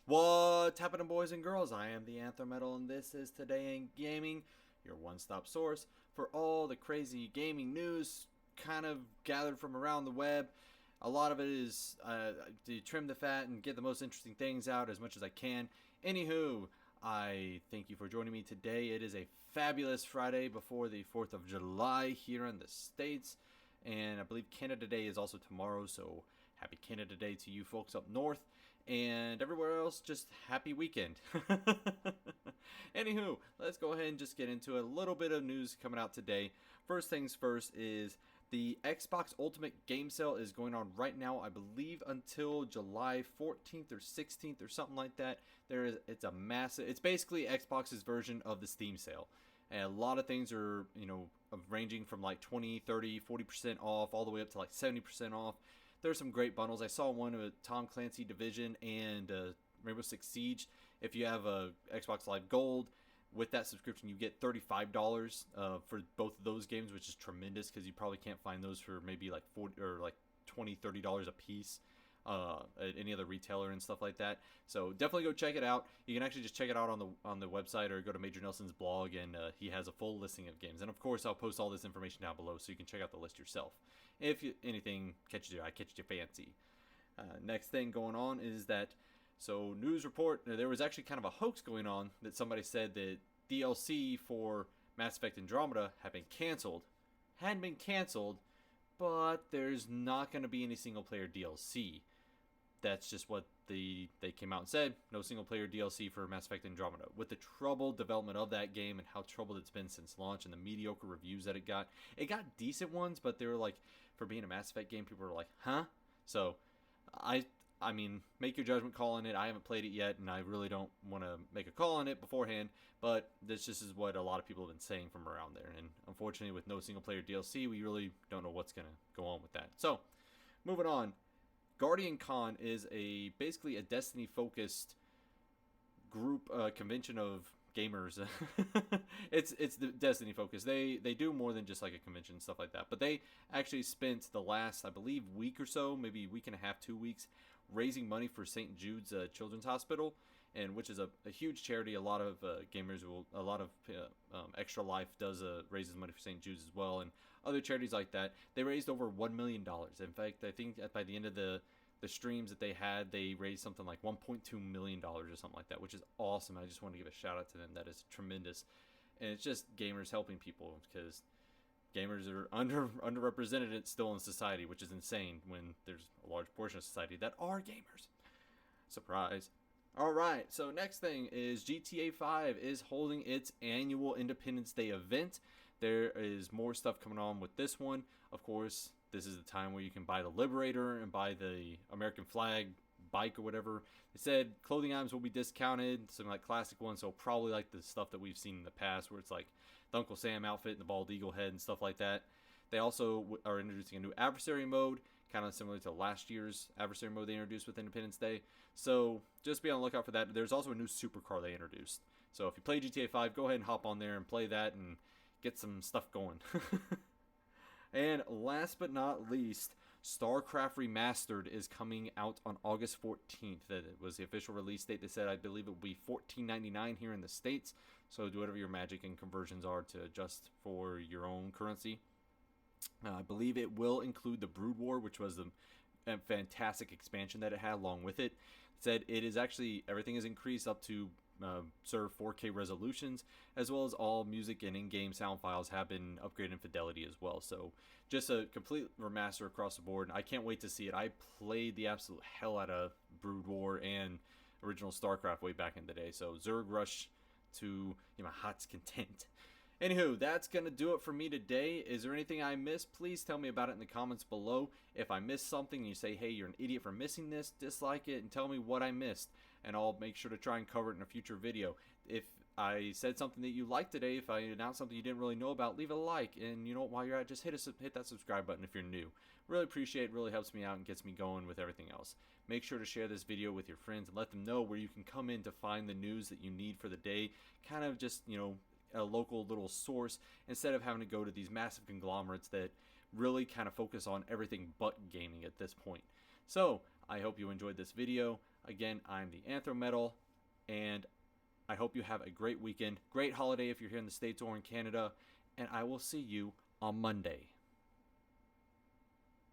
What's happening, boys and girls? I am the Andromeda, and this is Today in Gaming, your one-stop source for all the crazy gaming news kind of gathered from around the web. A lot of it is to trim the fat and get the most interesting things out as much as I can. Anywho, I thank you for joining me today. It is a fabulous Friday before the 4th of July here in the States. And I believe Canada Day is also tomorrow, so happy Canada Day to you folks up north. And everywhere else, just happy weekend. Anywho, let's go ahead and just get into a little bit of news coming out today. First things first is the Xbox Ultimate Game Sale is going on right now, I believe until July 14th or 16th or something like that. It's a massive, it's basically Xbox's version of the Steam sale. And a lot of things are, ranging from like 20, 30, 40% off all the way up to like 70% off. There's some great bundles. I saw one with Tom Clancy Division and Rainbow Six Siege. If you have a Xbox Live Gold, with that subscription, you get $35 for both of those games, which is tremendous because you probably can't find those for maybe like $40 or like $20, $30 a piece at any other retailer and stuff like that. So definitely go check it out. You can actually just check it out on the website or go to Major Nelson's blog, and he has a full listing of games. And of course, I'll post all this information down below so you can check out the list yourself if anything catches your eye, catches your fancy. Next thing going on is that, so news report, there was actually kind of a hoax going on that somebody said that DLC for Mass Effect Andromeda had been canceled. Hadn't been canceled, but there's not going to be any single player DLC. That's just what they came out and said. No single player DLC for Mass Effect Andromeda. With the troubled development of that game and how troubled it's been since launch and the mediocre reviews that it got decent ones, but they were like, for being a Mass Effect game, people were like, huh? So I mean, make your judgment call on it. I haven't played it yet, and I really don't want to make a call on it beforehand, but this just is what a lot of people have been saying from around there. And unfortunately, with no single-player DLC, we really don't know what's going to go on with that. So, moving on. Guardiancon is basically a Destiny-focused group convention of gamers. It's the Destiny focus. They do more than just like a convention and stuff like that. But they actually spent the last, I believe, week or so, maybe a week and a half, 2 weeks, raising money for St. Jude's Children's Hospital, and which is a huge charity. A lot of gamers a lot of Extra Life does raises money for St. Jude's as well, and other charities like that. They raised over $1 million. In fact, I think by the end of the streams that they had, they raised something like $1.2 million or something like that, which is awesome. I just want to give a shout out to them. That is tremendous. And it's just gamers helping people, because gamers are underrepresented still in society, which is insane when there's a large portion of society that are gamers. Surprise. All right, so next thing is GTA 5 is holding its annual Independence Day event. There is more stuff coming on with this one. Of course, this is the time where you can buy the Liberator and buy the American flag bike or whatever. They said clothing items will be discounted, some like classic ones, so probably like the stuff that we've seen in the past where it's like the Uncle Sam outfit and the bald eagle head and stuff like that. They also are introducing a new adversary mode, kind of similar to last year's adversary mode they introduced with Independence Day. So just be on the lookout for that. There's also a new supercar they introduced. So if you play GTA 5, go ahead and hop on there and play that and get some stuff going. And last but not least, Starcraft Remastered is coming out on August 14th. That was the official release date. They said, I believe it will be $14.99 here in the States. So do whatever your magic and conversions are to adjust for your own currency. I believe it will include the Brood War, which was the fantastic expansion that it had along with it. It said it is actually, everything is increased up to serve 4K resolutions, as well as all music and in-game sound files have been upgraded in fidelity as well. So just a complete remaster across the board. I can't wait to see it. I played the absolute hell out of Brood War and original StarCraft way back in the day. So Zerg Rush to my heart's content. Anywho, that's going to do it for me today. Is there anything I missed? Please tell me about it in the comments below. If I missed something and you say, hey, you're an idiot for missing this, dislike it and tell me what I missed, and I'll make sure to try and cover it in a future video. If I said something that you liked today, if I announced something you didn't really know about, leave a like. And you know what, while you're at it, just hit that subscribe button if you're new. Really appreciate it. Really helps me out and gets me going with everything else. Make sure to share this video with your friends and let them know where you can come in to find the news that you need for the day. Kind of just, a local little source instead of having to go to these massive conglomerates that really kind of focus on everything but gaming at this point. So I hope you enjoyed this video. Again, I'm the Andromeda, and I hope you have a great weekend, great holiday if you're here in the States or in Canada, and I will see you on Monday.